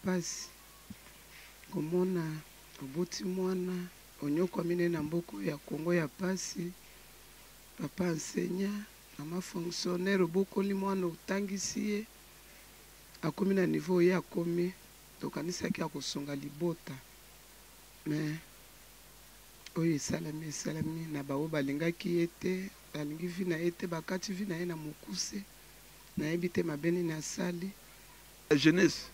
pasi komona oboti mwana onyokwami na mboko ya Kongo ya pasi papa enseignant mama fonctionnaire obokoli mwana otangisi ye akomi na niveau ye akomi tokanisaki akosonga libota mais oyo esalami na bao balingaki ye te balingi vi na ye te bakati vi na ye na mokuse nayebi te mabeni na sali. La jeunesse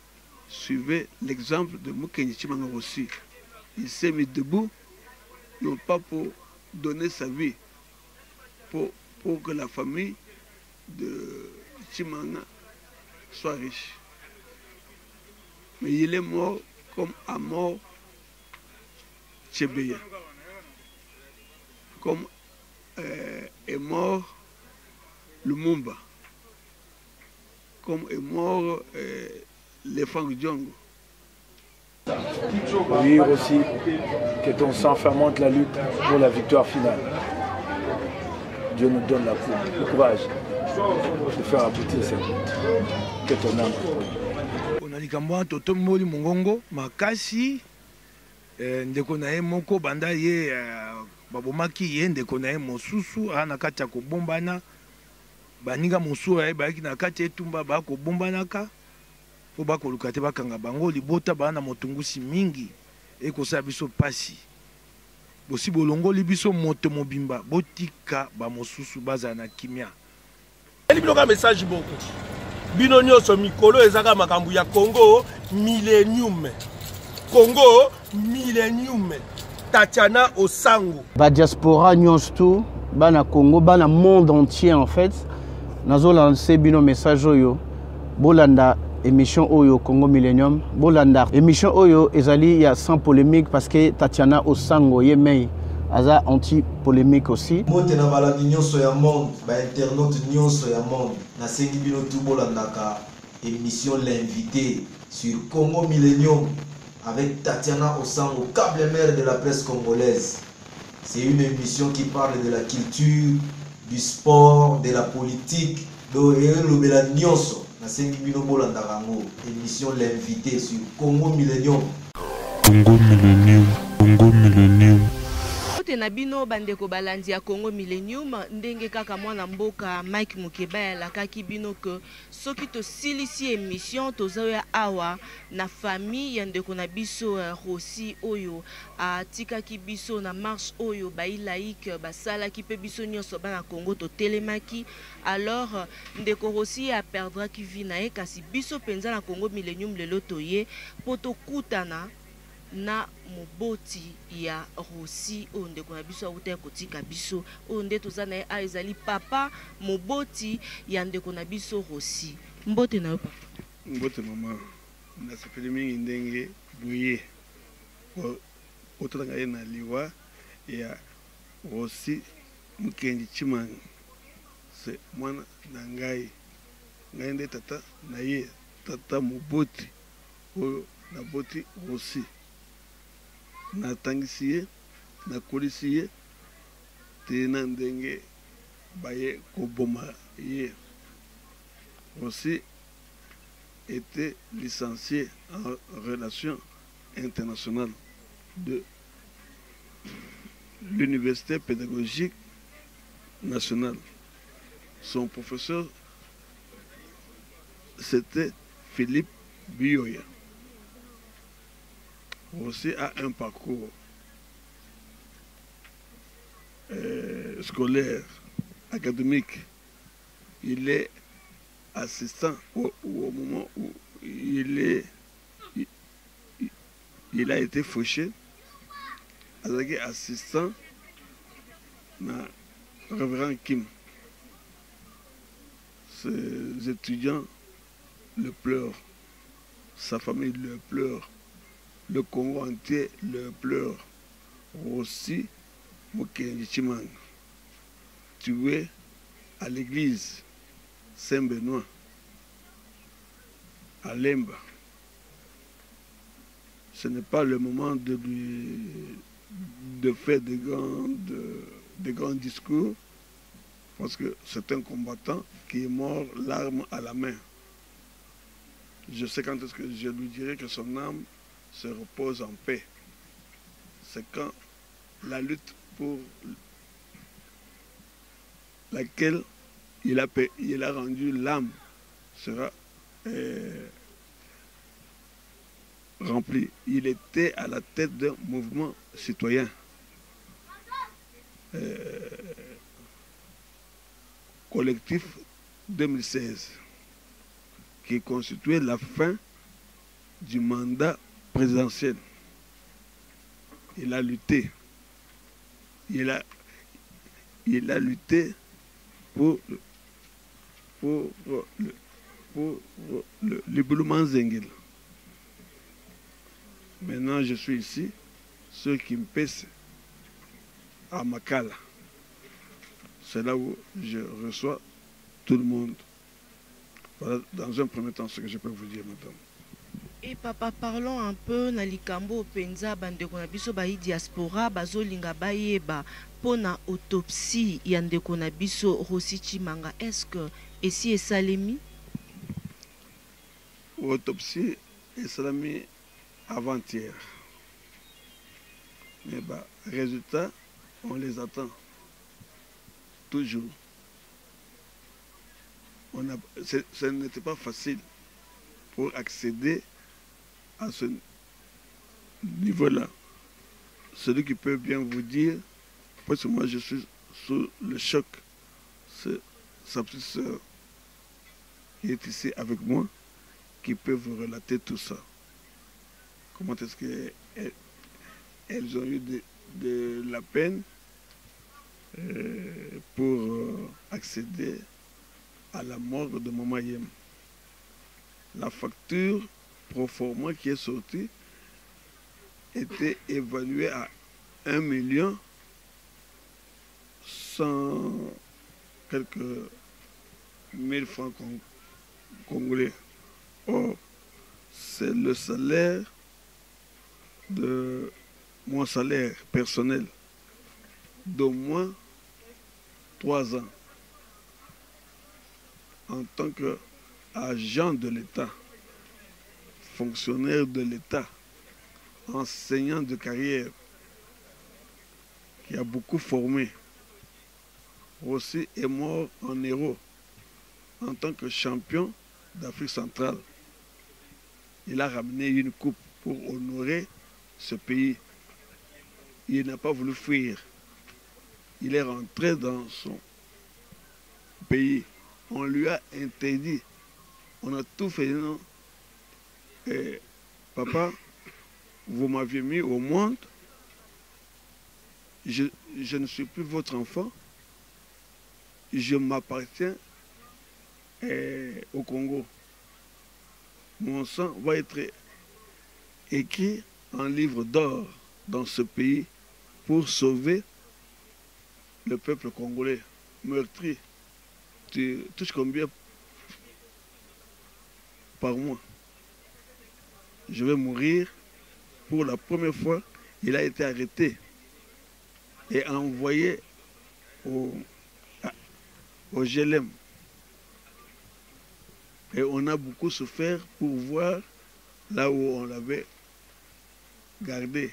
suivait l'exemple de Mukenji Tshimanga aussi. Il s'est mis debout, non pas pour donner sa vie, pour que la famille de Tshimanga soit riche. Mais il est mort comme a mort Tchebeya, comme est mort Lumumba, comme est mort les Franck Diongo. Dire aussi que ton sang fermente la lutte pour la victoire finale. Dieu nous donne le courage de faire aboutir cette lutte. Que ton âme. On a dit que Toto Moli Mongongo, Makasi, ndeko na ye moko banda ye babomaki ye ndeko na ye mosusu ana kati ya kobombana baninga mosusu ya bayaki na kati etumba bakobombanaka po bakoluka te bakanga bango libota bana motungusi mingi ekosala biso pasi bosi bolongoli biso moto mobimba botika ba mosusu bazala na kimia. Elibiloka message boko bino nyonso mikolo ezaka makambu ya Congo millennium. Congo millennium. Tatiana Osango. Ba diaspora nyonso tout, bana Congo, bana monde entier en fait. Nazo lancé bino message oyo. Bolanda émission Oyo Congo Millennium. Bolanda émission Oyo ezali ya sans polémique parce que Tatiana Osango yemei aza anti-polémique aussi. Mote na balandi nyonso ya monde, ba internaute nyonso ya monde. Na sengi bino tout bolandaka émission l'invité sur Congo Millennium avec Tatiana Osango, câble mère de la presse congolaise. C'est une émission qui parle de la culture, du sport, de la politique, de la nyonso. Na sengi bino bolandaka ngo émission l'invité sur Congo Millennium. Congo Millennium, Congo Millennium. Na bino bandeko balandi ya Congo Millennium ndenge kaka mwana mboka Mike Mukeba alakaki bino que soki to silisi émission tozoya awa na famille ya ndeko na biso Rossi oyo atikaki biso na marche oyo bailaïque basalaki pe biso nyonso bana Congo to telemaki alors ndeko Rossi a perdra ki vie na ye kasi biso penza na Congo Millennium lelo toye poto kutana na moboti ya Rossi onde kwa biso auta kotika biso onde tozana ye ezali papa moboti ya ndeko na biso Rossi mbote na papa mbote mama na sepeli mingi ndenge buye otanga ye na liwa ya Rossi Mukenji Tshimanga c'est mwana na ngai nde tata na ye tata moboti oyo na boti Rossi na tangisi ye na kolisi ye te na ndenge baye koboma ye. Aussi était licencié en relations internationales de l'Université pédagogique nationale. Son professeur c'était Philippe Bioya. Aussi a un parcours scolaire, académique. Il est assistant au moment où il a été fauché. Il est assistant à Révérend Kim. Ses étudiants le pleurent, sa famille le pleure. Le Congo entier le pleure. Aussi, Mukenji Tshimanga, tué à l'église Saint-Benoît, à Lemba. Ce n'est pas le moment de faire de grands discours, parce que c'est un combattant qui est mort l'arme à la main. je sais quand est-ce que je lui dirai que son âme se repose en paix. C'est quand la lutte pour laquelle il a rendu l'âme sera remplie. Il était à la tête d'un mouvement citoyen collectif 2016 qui constituait la fin du mandat présidentiel. Il a lutté. Il a lutté pour le libélement Zengel. Maintenant, je suis ici, ceux qui me pèsent à Makala. C'est là où je reçois tout le monde. Voilà, dans un premier temps, ce que je peux vous dire, madame. Et papa, parlons un peu na likambo penza bandeko na biso ba diaspora bazolinga bayeba pona autopsie ya ndeko na biso Rossi Tshimanga. Est-ce que esi esalemi? Autopsie esalemi avant-hier. Mais bah, résultats, on les attend toujours. Ce n'était pas facile pour accéder à ce niveau-là. Celui qui peut bien vous dire, parce que moi je suis sous le choc, c'est sa petite sœur qui est ici avec moi, qui peut vous relater tout ça. Comment est-ce qu'elles ont eu de la peine pour accéder à la mort de Maman Yem. La facture pro forma qui est sortie était évaluée à 1 million 100 quelques mille francs congolais. Or, c'est le salaire de mon salaire personnel d'au moins 3 ans en tant qu'agent de l'État, fonctionnaire de l'État, enseignant de carrière, qui a beaucoup formé. Rossi est mort en héros en tant que champion d'Afrique centrale. Il a ramené une coupe pour honorer ce pays. Il n'a pas voulu fuir. Il est rentré dans son pays. On lui a interdit. On a tout fait. Non? Et, papa, vous m'aviez mis au monde. Je ne suis plus votre enfant. Je m'appartiens au Congo. Mon sang va être écrit en livre d'or dans ce pays pour sauver le peuple congolais meurtri. Tu touches combien par mois? Je vais mourir. Pour la première fois, il a été arrêté et envoyé au GLM. Et on a beaucoup souffert pour voir là où on l'avait gardé.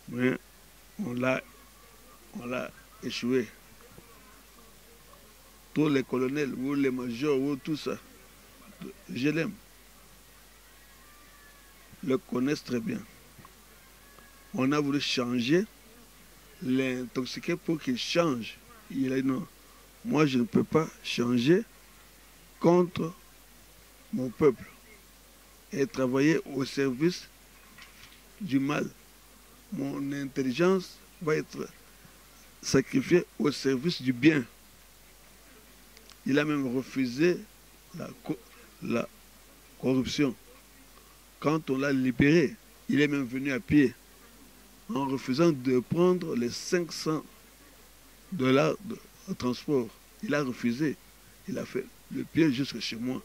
Mais on l'a échoué. Tous les colonels, ou les majors, ou tout ça, je l'aime. Le connaissent très bien. On a voulu changer, l'intoxiquer pour qu'il change. Il a dit non, moi je ne peux pas changer contre mon peuple et travailler au service du mal. Mon intelligence va être sacrifiée au service du bien. Il a même refusé la corruption. Quand on l'a libéré, il est même venu à pied en refusant de prendre les $500 de transport. Il a refusé. Il a fait le pied jusque chez moi.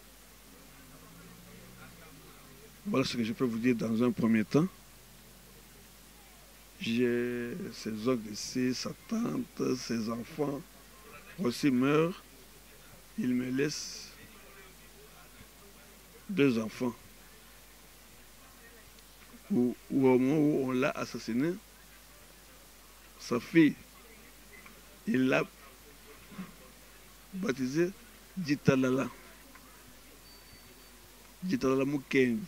Voilà ce que je peux vous dire dans un premier temps. J'ai ses oncles ici, sa tante, ses enfants. Aussi meurent. Il me laisse 2 enfants. Au moment où on l'a assassiné, sa fille, il l'a baptisé Jitalala. Jitalala Mukendi.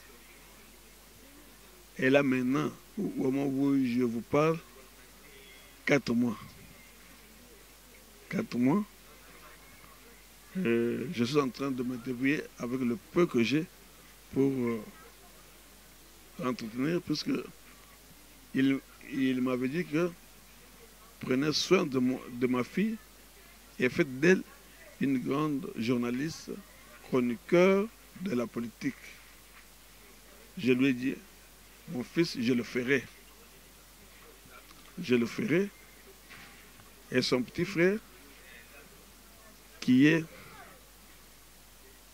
Et là maintenant, au moment où je vous parle, 4 mois. 4 mois. Je suis en train de me débrouiller avec le peu que j'ai pour l'entretenir, puisque il m'avait dit que prenez soin de ma fille et faites d'elle une grande journaliste, chroniqueur de la politique. Je lui ai dit, mon fils, je le ferai. Je le ferai. Et son petit frère, qui est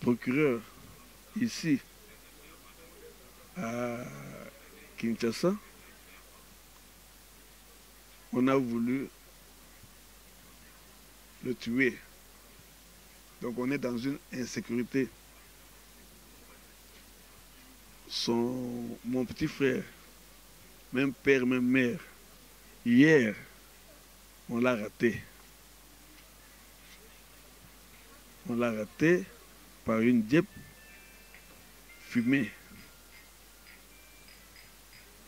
procureur ici à Kinshasa, on a voulu le tuer. Donc on est dans une insécurité. Mon petit frère, même père, même mère, hier, on l'a raté. On l'a raté par une dieppe fumée.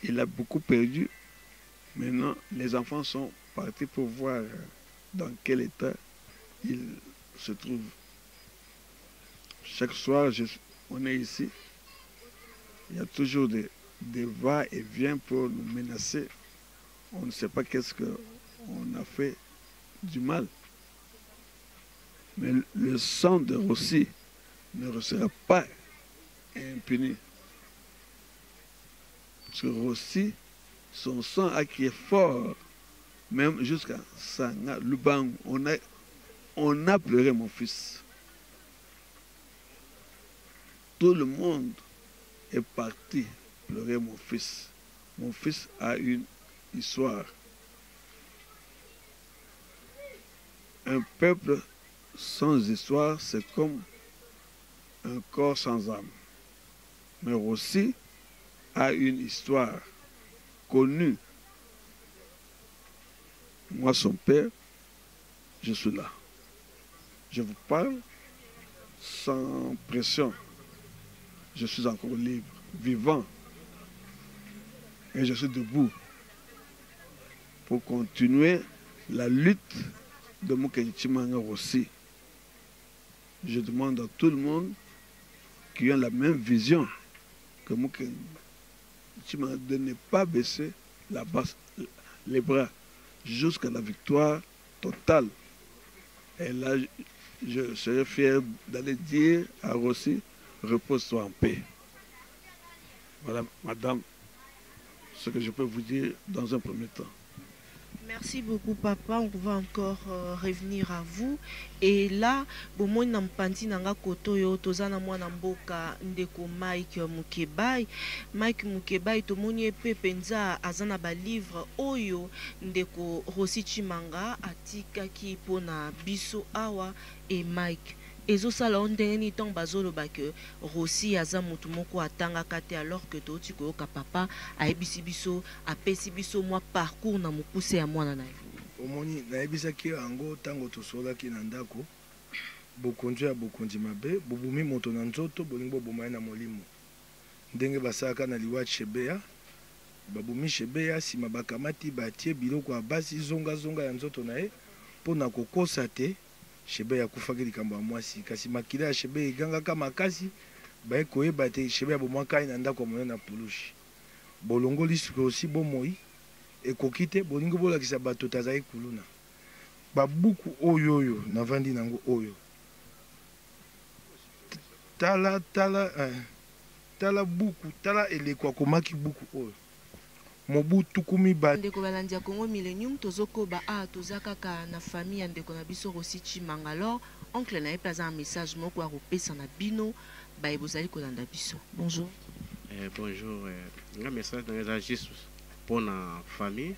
Il a beaucoup perdu. Maintenant, les enfants sont partis pour voir dans quel état il se trouve. Chaque soir, on est ici. Il y a toujours des va-et-vient pour nous menacer. On ne sait pas qu'est-ce qu'on a fait du mal. Mais le sang de Rossi ne restera pas impuni. Parce que Rossi, son sang a crié fort, même jusqu'à Sanga, Lubang. On a pleuré mon fils. Tout le monde est parti pleurer mon fils. Mon fils a une histoire. Un peuple sans histoire, c'est comme un corps sans âme. Mais aussi a une histoire connue. Moi, son père, je suis là. Je vous parle sans pression. Je suis encore libre, vivant. Et je suis debout pour continuer la lutte de Mukendi Tshimanga aussi. Je demande à tout le monde qui a la même vision que Mukendi Tshimanga de ne pas baisser les bras jusqu'à la victoire totale. Et là, je serais fier d'aller dire à Rossi, repose-toi en paix. Voilà, madame, ce que je peux vous dire dans un premier temps. Merci beaucoup, papa. On va encore revenir à vous. Et là, bon, na mpandi nanga kotoyo tozana mwana mboka ndeko Mike Mukebai. Mike Mukebai tomoni pe penza azana ba livre oyo ndeko Rossi Tshimanga atikaki pona biso awa et Mike. ezosala ondenge ni ntango bazoloba ke Rossi aza motu moko atangaka te alors que toti koyoka papa ayebisi biso apesi biso mwa parcours na mokuse ya mwana na ye. Omoni nayebisaki yango ntango tosolaki na ndako bokonzi ya bokonzi mabe bobumi moto na nzoto bolingi boboma ye na molimo ndenge basalaka na liwa Shebeya babumi Shebeya nsima bakamati batie biloko ya basi zonga ya nzoto na ye mpo na kokosa te Shebeya akufaki likambo ya mwasi kasi makila ya Shebeya egangaka makasi baye koyeba te Shebeya bomwaka ye na ndako ya monene na pulushi bolongoli Rossi bomoi ekoki te bolingi bolakisa bato tazali kuluna babuku oyo navandi nango oyo tala buku tala eleko akomaki buku oyo mobutu kumi ba ndeko balandi ya Congo Millennium tozokoba toza kaka na famille ya ndeko na biso Rossi Tshimanga. Alors oncle na ye pe aza un message moko ya kopesa na bino baye bozali kolanda biso. Bonjour. Bonjour, un message dans les juste pour la famille.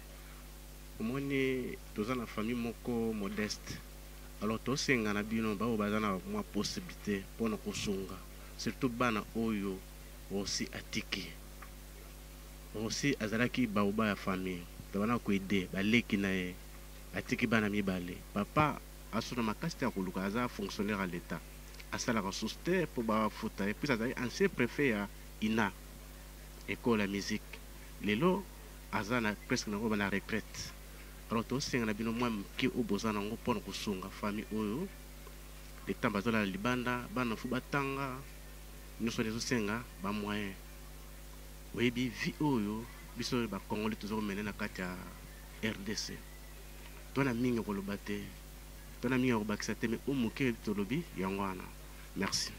Omoni toza na famille moko modeste. Alors to senga na bino ba bazana mwa possibilité pour na kosunga. surtout bana oyo aussi atiki aussi azalaki baoba ya famille tabana koede baleki na ye atiki bana mibale papa asuna makasi te ya koluka aza fonctionnaire à l'état asalaka susu te mpo bafuta ye puis azali ancien préfet ya ina école ya musique lelo aza na presque nango bana retraite alors tosenga na bino mwa moke oyo boza nango mpona kosunga famille oyo leta bazolala libanda bana fu batanga nyonso ezosenga bamoyen oyebi vi oyo biso bakongoli tozokomene na kati ya RDC tona mingi koloba te tona mingi kobakisa te me oyo moke tolobi yango wana merci.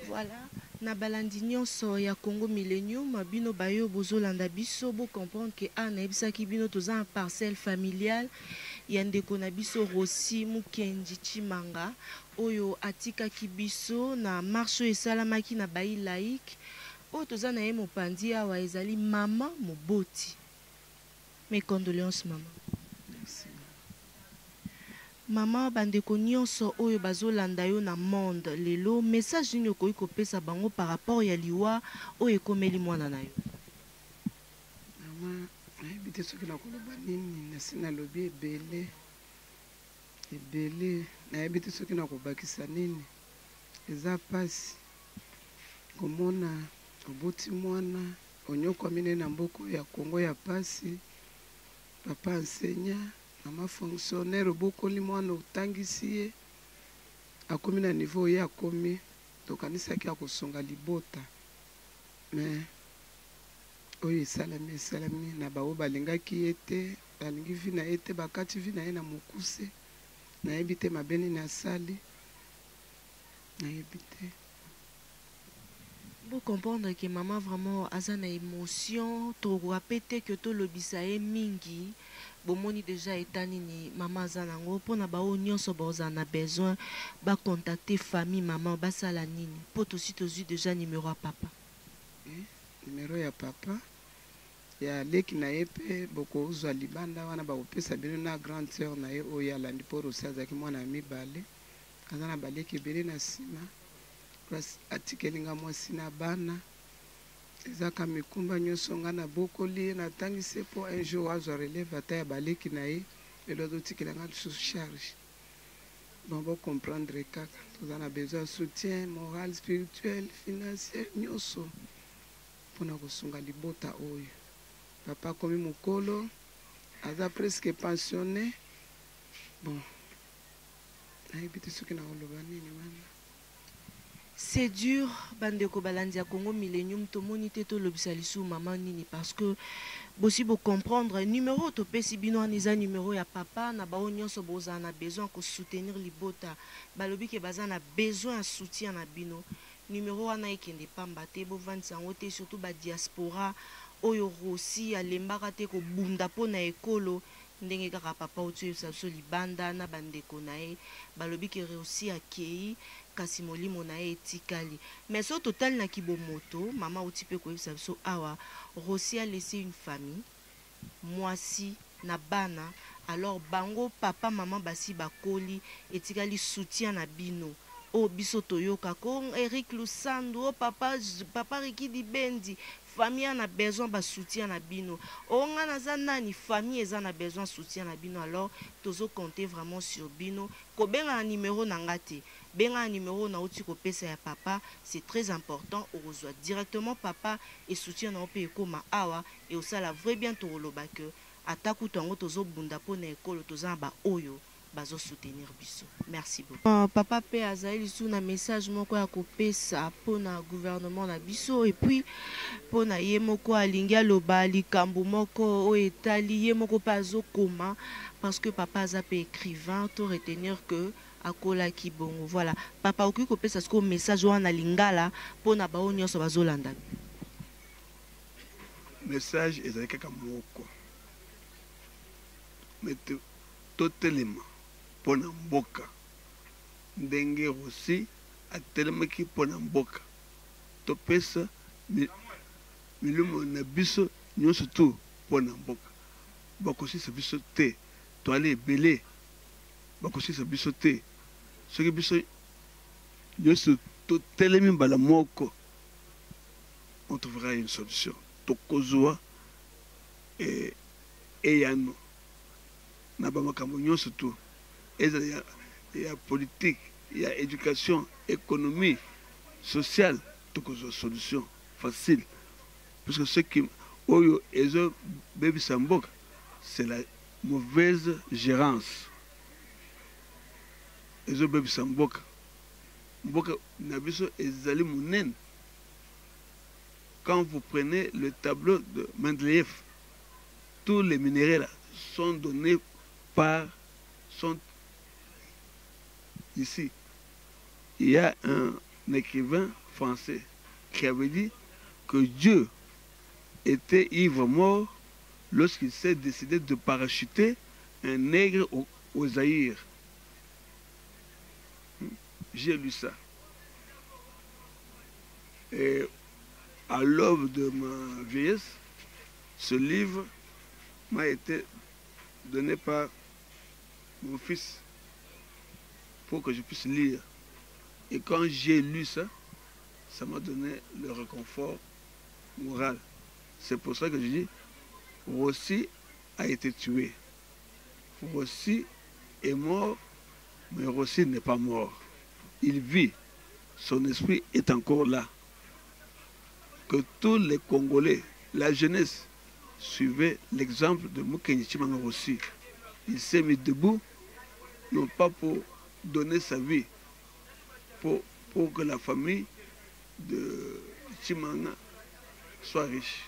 Voilà, na balandi nyonso ya Congo Millennium bino bayo bozolanda biso bo comprendre que ana ebisaki bino toza en parcelle familiale ya ndeko na biso Rossi Mukendi Chimanga oyo atikaki biso na marche esalamaki na bayi laïque oyo toza na ye mopandi awa ezali mama Moboti. Mes condoléances maman. Merci. Mama bandeko nyonso oyo bazolanda yo na monde lelo message nini okoki kopesa bango par rapport ya liwa oyo ekomeli mwana na yo? Mama nayebi te soki nakoloba nini nasi nalobi ebele ebele nayebi te soki nakobakisa nini eza pasi komona oboti mwana onyokwami ne na mboka ya Kongo ya pasi papa enseignant mama fonctionnaire obokoli mwana otangisi ye akomi na niveau ye akomi tokanisaki akosonga libota me oyo esalami na baoyo balingaki ye te balingi vi na ye te bakati vi na ye na mokuse nayebi te mabe nini asali nayebi te. Vous comprendre que maman vraiment aza na émotion to rapete que to lobisa ye mingi bomoni déjà etani ni maman aza nango pona ba o nyonso boza na besoin ba contacter famille maman basala nini po to si tozu déjà numéro ya papa numéro ya papa ya leki na ye pe boko uzwa libanda wana bakopesa bino na grande sœur na ye oyo alandi po Rosi azalaki mwana ya mibale aza na baleki ebele na nsima atikelinga mwasi na bana ezaka mikumba nyonso nga na bokoli ye natangisi po un jour azwa relève ata ya baleki na ye lelo azotikelanga lisusu charge bon bocomprendre kaka toza na besoin ya soutien moral spirituel financier nyonso mpona kosunga libota oyo papa akomi mokolo aza presque pensionné bon nayebi te soki nakoloba nini wana. C'est dur bandeko balandi ya Congo Millennium tomoni te to lobisa lisu maman nini parce que bosi bo comprendre numéro to pesi bino aniza numéro ya papa na bao nyonso boza na besoin ko soutenir libota balobi ke baza na besoin ya soutien na bino numéro wana ekende pamba te bo vandi yango te surtout ba diaspora oyo Rosi alembaka te ko bunda po na ekolo ndenge kaka papa otu so libanda na bandeko na ye balobi ke Rosi akei kasi molimo na ye etikali mais so total na kibomoto mama oti pe koyebisa biso awa Rosi a laissé une famille mwasi na bana alors bango papa mama basi bakoli etikali soutien na bino o biso toyoka ko Eric Lusando o papa Rikidi Bendi famille na besoin ba soutien na bino onga naza nani famille eza na besoin soutien na bino alors tozo compter vraiment sur bino ko benga na numéro na ngate benga numéro na oti ko pesa ya papa c'est très important o reçoit directement papa et soutien na pe koma awa et au sala vrai bien to loba que ataku tongo tozo bunda po na ekolo toza ba oyo bazo soutenir biso. Merci beaucoup. Papa pe azali sous na message moko ya kopesa po na gouvernement na biso et puis po na ye moko alingi aloba likambo moko o etali ye moko pa zo koma parce que papa aza pe écrivain to retenir que akola kibongo. Voilà. Papa okoki kopesa ce message wana lingala po na bao nyonso bazolanda. Message ezali kaka moko. Mete totelema pona mboka ndenge Rosi atelemaki pona mboka topesa milimo na biso nyonso tu mpona mboka bakosisa biso te toali ebele bakosisa biso te soki biso nyonso totelemi mbala moko on trouvera une solution tokozwa eyano na bamakambo nyonso tu ezala ya politique ya éducation économie sociale tokozwa solution facile parce que ce qui oyo ezobebisa mboka c'est la mauvaise gérance ezobebisa mboka mboka na biso ezali monene. Quand vous prenez le tableau de Mendeleev, tous les minéraux là sont donnés sont ici. Il y a un écrivain français qui avait dit que Dieu était ivre-mort lorsqu'il s'est décidé de parachuter un nègre au Zaïre. J'ai lu ça. Et à l'aube de ma vieillesse, ce livre m'a été donné par mon fils pour que je puisse lire. Et quand j'ai lu ça, ça m'a donné le réconfort moral. C'est pour ça que je dis, Rossi a été tué. Rossi est mort, mais Rossi n'est pas mort. Il vit, son esprit est encore là. Que tous les Congolais, la jeunesse, suivaient l'exemple de Mukenyi Tshimanga Rossi. Il s'est mis debout, non pas pour donner sa vie, pour que la famille de Tshimanga soit riche.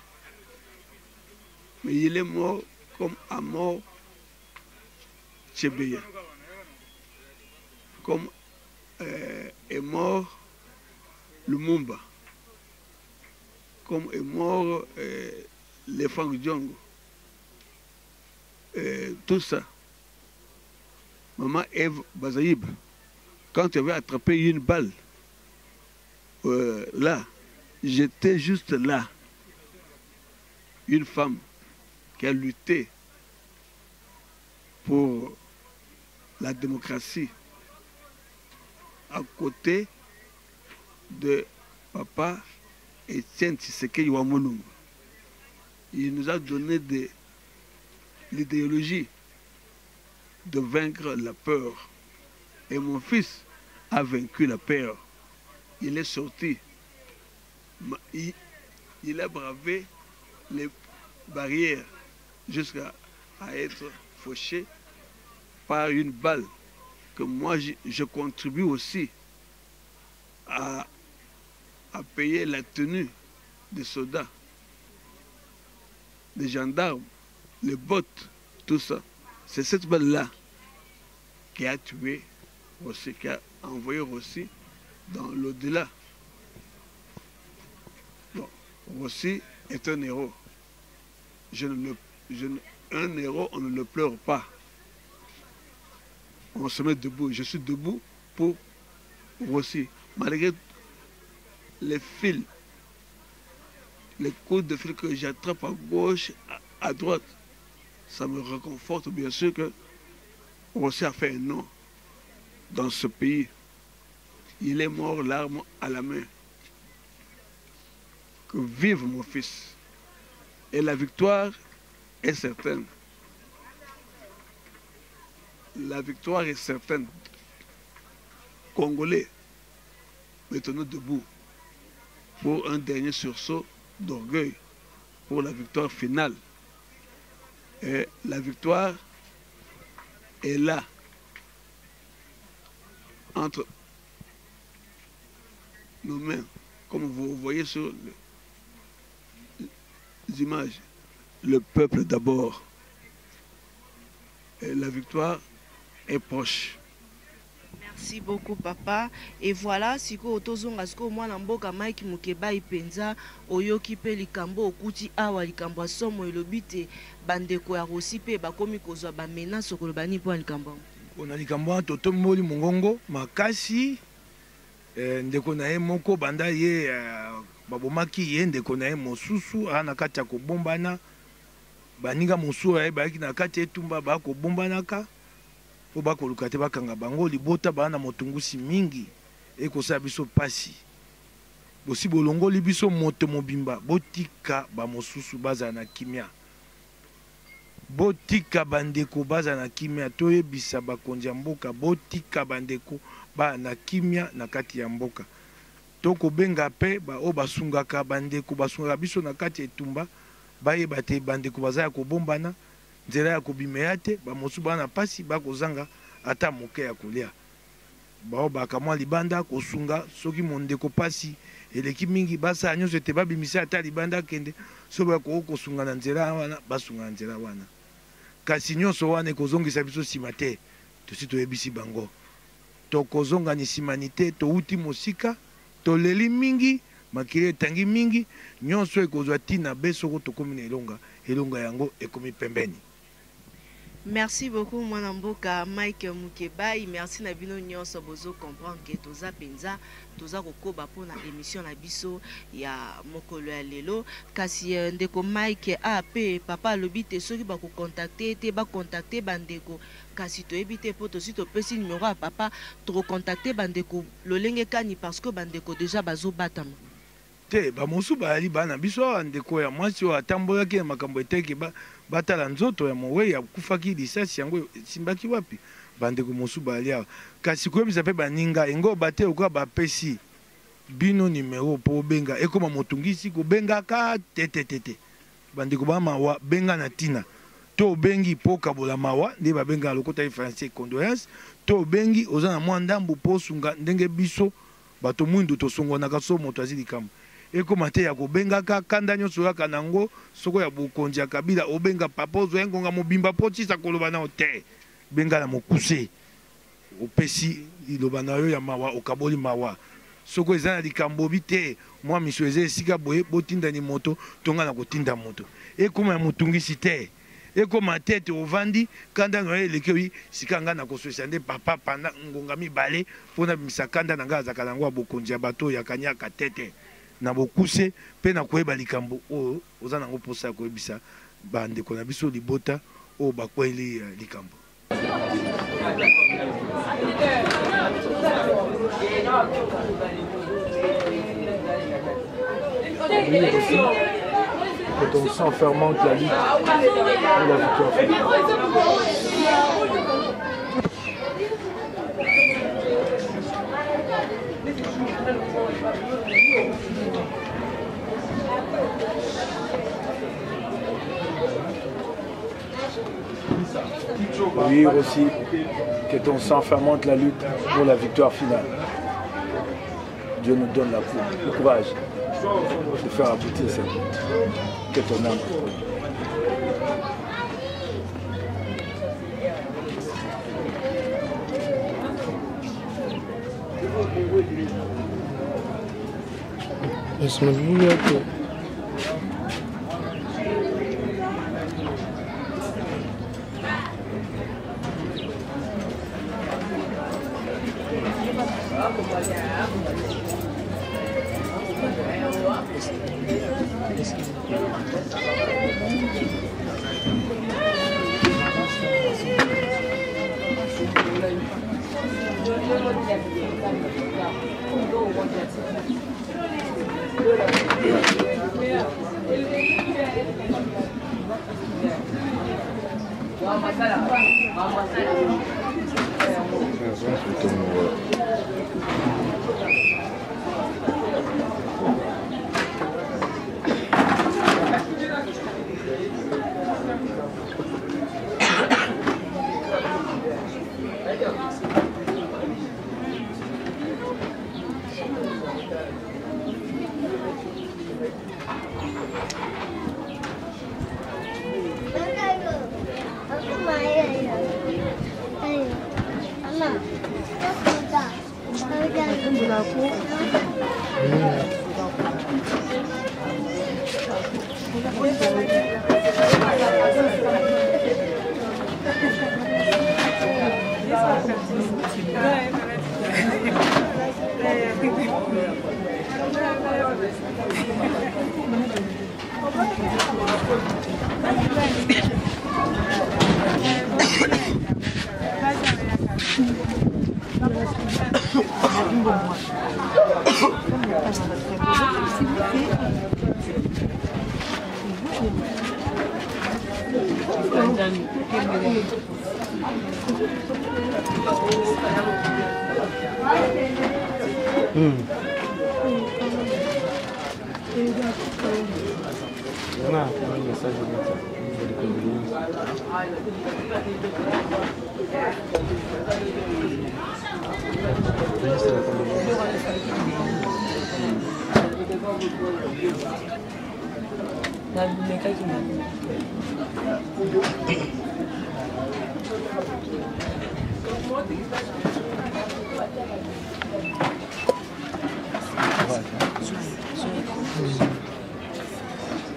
Mais il est mort comme a mort Tchebeya, comme est mort Lumumba, comme est mort les Franck Diongo. Tout ça. Maman Ève Bazaïb, quand tu avais attrapé une balle, là, j'étais juste là. Une femme qui a lutté pour la démocratie à côté de papa Étienne Tshisekedi Wamolungu. Il nous a donné l'idéologie de vaincre la peur. Et mon fils a vaincu la peur. Il est sorti. Il a bravé les barrières jusqu'à être fauché par une balle que moi je contribue aussi à payer la tenue des soldats, des gendarmes, les bottes, tout ça. C'est cette balle-là qui a tué Rossi, qui a envoyé Rossi dans l'au-delà. Bon, Rossi est un héros. Un héros, on ne le pleure pas. On se met debout. Je suis debout pour Rossi. Malgré les fils, les coups de fil que j'attrape à gauche, à droite, ça me réconforte bien sûr que Rossi a fait un nom dans ce pays. Il est mort l'arme à la main. Que vive mon fils. Et la victoire est certaine. La victoire est certaine. Congolais, mettons-nous debout pour un dernier sursaut d'orgueil, pour la victoire finale. Et la victoire est là, entre nos mains, comme vous voyez sur les images. Le peuple d'abord. Et la victoire est proche. Merci beaucoup papa. Et voilà, siko otozonga siko mwana mboka Mike Mukeba ipenza oyoki pe likambo okuti awa likambo asomo elobite bandeko ya Rossi pe bakomi kozwa ba menace kolobani po likambo. On a likambo toto moli mongongo makasi ndeko na ye moko banda ye babomaki ye ndeko na ye mosusu aa na kati ya kobombana baninga mosusu aye bayaki na kati ya etumba bakobombanaka po bakoluka te bakanga bango libota baa na motungusi mingi ekosala biso pasi bosi bolongoli biso moto mobimba botika bamosusu bazala na kimia botika bandeko bazala na kimia toyebisa bakonzi ya mboka botika bandeko baa na kimia na kati ya mboka tokobenga mpe baoyo basungaka bandeko basungaka biso na kati ya etumba bayeba te bandeko baza ya kobombana nzela ya kobimeya te bamosusu baa na pasi bakozanga ata moke ya kolia bao bakamwa libanda kosunga soki mondeko pasi eleki mingi basala nyonso ete babimisa ata libanda akende so bakoki kosunga na nzela wana basunga na nzela wana kasi nyonso wana ekozongisa biso nsima te tosi toyebisi bango tokozonga ni nsimani te touti mosika toleli mingi makili etangi mingi nyonso ekozwa ntina be soko tokomi na elonga yango ekomi pembeni. Merci beaucoup mwana mboka Mike Mukebai, merci na bino nyonso bozo comprendre que toza penza toza kokoba pona émission na biso ya mokolo ya lelo kasi ndeko Mike AP papa lobite soki ba ko contacter te ba contacter bandeko kasi to ebite po to si to pesi numéro ya papa to contacter bandeko lolenge kani parce que bandeko déjà bazo batama te ba mosu ba ali bana biso ndeko ya mwasi o atambolaki na makambo eteke batala nzoto ya mowe ya kufaki lisasi yango simbaki wapi bandeko mosu bali awa kasi koyebisa mpe baninga engo bate okwa bapesi bino numero po benga ekoma motungisi kobengaka tetetete bandeko bamawa benga na tina to bengi po kabola mawa nde babenga lokota français condoléance to bengi oza na mwa ndambu po sunga ndenge biso bato mwindu tosongonaka so moto azi likambo ekoma te ya kobengaka kanda nyonso kaka nango soko ya bokonzi ya kabila obenga papa ozwa engonga mobimba po tisa koloba nao te benga na mokuse opesi liloba na yo ya mawa okaboli mawa soko eza na likambo bi te mwa miso eza esika boye botindani moto tonga na kotinda moto ekoma ya motungisi te ekoma te te ovandi kanda na yo eleki oyi sika nga na kososa nde papa panda ngonga mibale mpona bimisa kanda na nga azaka nango ya bokonzi ya bato yakaniaka tete na bokuse pe na koyeba likambo oyo oza nango mposa ya koyebisa bandeko na biso libota oyo bakweli likambo. Quand on sent fermente la lutte pour la victoire finale. Oui, aussi, que ton sang fermente la lutte pour la victoire finale. Dieu nous donne le courage de faire aboutir cette lutte. Que ton âme.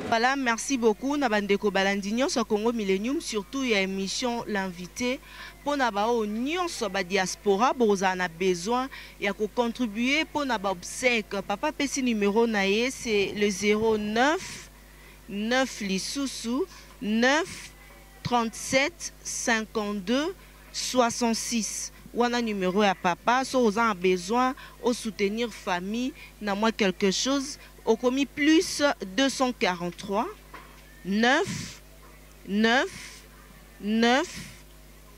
Voilà, merci beaucoup. Nabandeko Balandinyo sur Congo Millennium, surtout il y a émission l'invité pour nabao nyonso ba diaspora bozana besoin ya ko contribuer pour naba obsèque. Papa pesi numéro naé c'est le 09 9 lisusu 9 37 52 66. Wana numéro à papa, so vous avez besoin de soutenir famille, na moi quelque chose, au commis plus 243 9 9 9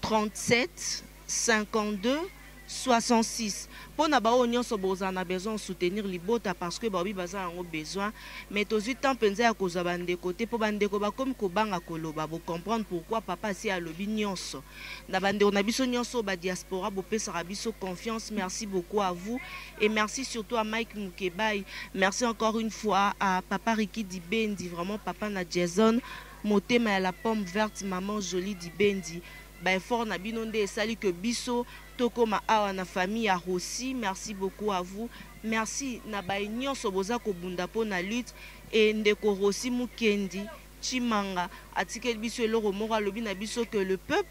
37 52 66. Pour na bao nyonso bozana besoin de soutenir libota parce que babi baza ont besoin mais tozi temps penza ya koza bande côté pour bande ko ba comme ko banga koloba bo comprendre pourquoi papa si a lobi nyonso na bande on a biso nyonso ba diaspora bo pesa biso confiance. Merci beaucoup à vous et merci surtout à Mike Mukebai. Merci encore une fois à papa Ricky Dibendi, vraiment papa na Jason motema ya la pomme verte maman jolie Dibendi. Ba fort na binonde esali que biso tokoma awa na famille ya Rossi. Merci beaucoup à vous. Merci na ba nyonso boza ko bunda po na lutte et ndeko Rossi Mukendi Chimanga atikel biso eloko moko lobi na biso que le peuple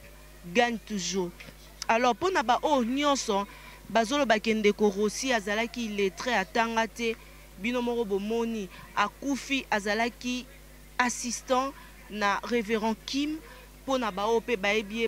gagne toujours. Alors pour na ba o nyonso bazolo bakendeko Rossi azalaki lettré atangate bino moko bomoni akufi azalaki assistant na révérend Kim pour na ba opé baebie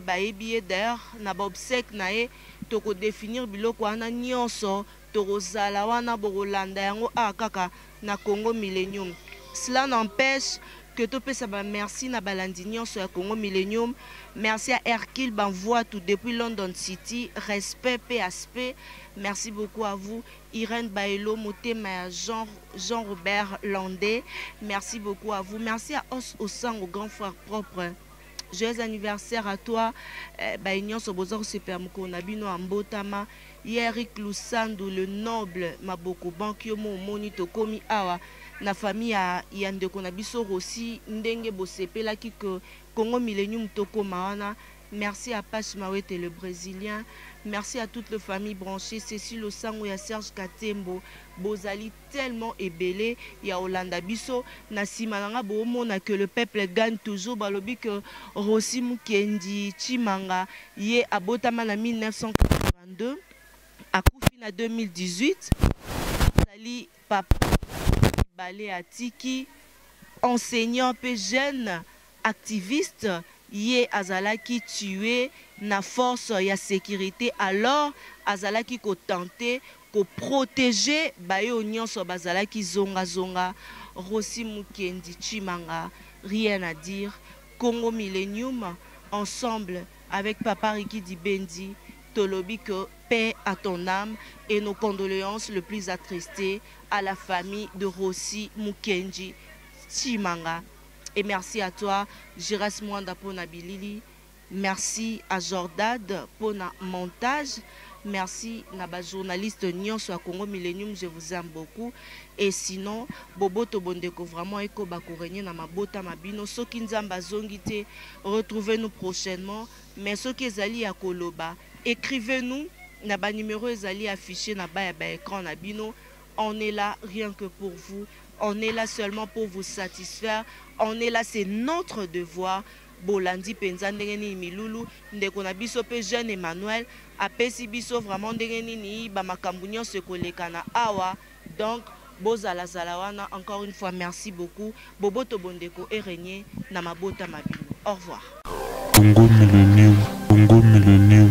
d'ailleurs na ba obsèque na e toko définir biloko wana nyonso tokozala wana bokolanda yango kaka na Congo Millennium. Cela n'empêche que to pesa ba merci na balandi nyonso ya Congo Millennium. Merci à Hercule Banvoa tout depuis London City, respect PSP. Merci beaucoup à vous Irène Baelo Motema Jean-Robert Landais. Merci beaucoup à vous. Merci à Os Osang au grand frère propre. Joyeux anniversaire à toi, Baignon Sobozor Supermuko Nabino Ambotama, Eric Lusando, le noble Maboko Bankyo Moni Tokomi Awa, na famille à Yandeko Nabiso Rossi, Ndenge Bosepela qui que Congo Millennium Toko Maana. Merci à Pache Mawete le Brésilien. Merci à toute la famille branchée. Cécile Osango et Serge Katembo. Bozali tellement ébélé. Il y a Olanda Bisso. Nasimananga Bomona que le peuple gagne toujours. Balobi que Rossi Mukendi Chimanga. Yé à Botamana 1982. À Koufina 2018. Sali Papa Balé à Tiki. Enseignant peu jeune. Activiste. Yé azalaki tué na force ya sécurité alors azalaki ko tenter ko protéger bayo nyonso bazalaki zonga Rossi Mukendi Chimanga. Rien à dire. Congo Millennium ensemble avec papa Ricky Dibendi tolobi que paix à ton âme et nos condoléances le plus attristées à la famille de Rossi Mukendi Chimanga. Et merci à toi, Giras Mwanda Pona Bilili. Merci à Jordad Pona montage. Merci à la journaliste Nyonso à Congo Millennium, je vous aime beaucoup. Et sinon, Bobo Tobondeko vraiment eko bakorenye na mabota mabino. Soki nzamba zongite, retrouvez-nous prochainement. Mais soki ezali ya koloba, écrivez-nous. Na ba numéro ezali affiché na ba écran na bino. On est là rien que pour vous. On est là seulement pour vous satisfaire. On est là, c'est notre devoir. Bolandi penza ndengeni milulu ndeko na biso pe jeune Emmanuel apesi biso vraiment ndengeni ni ba makambu nyonso koleka na awa. Donc bozala zala wana. Encore une fois merci beaucoup. Boboto bondeko et régner na mabota mabino. Au revoir. Congo Millennium, Congo Millennium.